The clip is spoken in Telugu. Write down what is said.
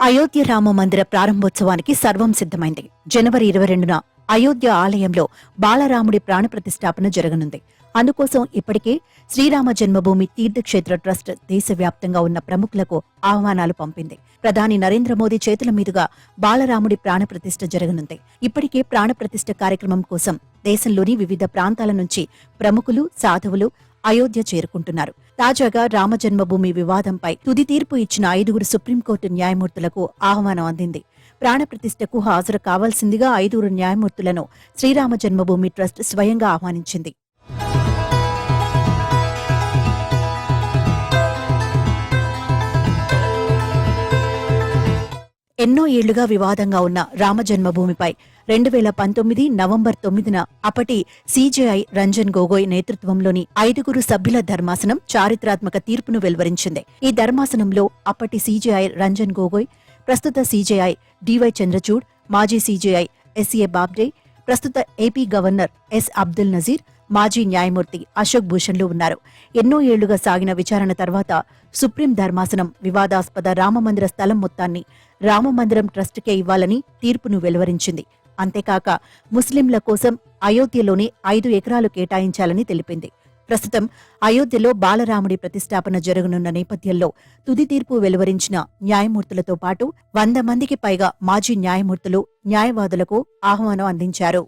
అయోధ్య రామ మందిర ప్రారంభోత్సవానికి సర్వం సిద్ధమైంది. జనవరి 22న అయోధ్య ఆలయంలో బాలరాముడి ప్రాణప్రతిష్ఠాపన జరగనుంది. అందుకోసం ఇప్పటికే శ్రీరామ జన్మభూమి తీర్థక్షేత్ర ట్రస్ట్ దేశవ్యాప్తంగా ఉన్న ప్రముఖులకు ఆహ్వానాలు పంపింది. ప్రధాని నరేంద్ర మోదీ చేతుల మీదుగా బాలరాముడి ప్రాణప్రతిష్ఠ జరగనుంది. ఇప్పటికే ప్రాణప్రతిష్ఠ కార్యక్రమం కోసం దేశంలోని వివిధ ప్రాంతాల నుంచి ప్రముఖులు, సాధువులు అయోధ్య చేరుకుంటున్నారు. తాజాగా రామజన్మభూమి వివాదంపై తుది తీర్పు ఇచ్చిన 5 సుప్రీంకోర్టు న్యాయమూర్తులకు ఆహ్వానం అందింది. ప్రాణప్రతిష్ఠకు హాజరు కావాల్సిందిగా 5 న్యాయమూర్తులను శ్రీరామ జన్మభూమి ట్రస్ట్ స్వయంగా ఆహ్వానించింది. ఎన్నో ఏళ్లుగా వివాదంగా ఉన్న రామజన్మభూమిపై 2019 నవంబర్ 9న అప్పటి సీజేఐ రంజన్ గొగోయ్ నేతృత్వంలోని 5 సభ్యుల ధర్మాసనం చారిత్రాత్మక తీర్పును వెలువరించింది. ఈ ధర్మాసనంలో అప్పటి సీజేఐ రంజన్ గొగోయ్, ప్రస్తుత సీజేఐ డివై చంద్రచూడ్, మాజీ సీజేఐ ఎస్ఏ బాబ్డే, ప్రస్తుత AP governor S Abdul Nazeer, మాజీ న్యాయమూర్తి అశోక్ భూషణ్లు ఉన్నారు. ఎన్నో ఏళ్లుగా సాగిన విచారణ తర్వాత సుప్రీం ధర్మాసనం వివాదాస్పద రామమందిర స్థలం మొత్తాన్ని రామమందిరం ట్రస్టుకే ఇవ్వాలని తీర్పును వెలువరించింది. అంతేకాక ముస్లింల కోసం అయోధ్యలోని 5 ఎకరాలు కేటాయించాలని తెలిపింది. ప్రస్తుతం అయోధ్యలో బాలరాముడి ప్రతిష్ఠాపన జరగనున్న నేపథ్యంలో తుది తీర్పు వెలువరించిన న్యాయమూర్తులతో పాటు 100 మందికి పైగా మాజీ న్యాయమూర్తులు, న్యాయవాదులకు ఆహ్వానం అందించారు.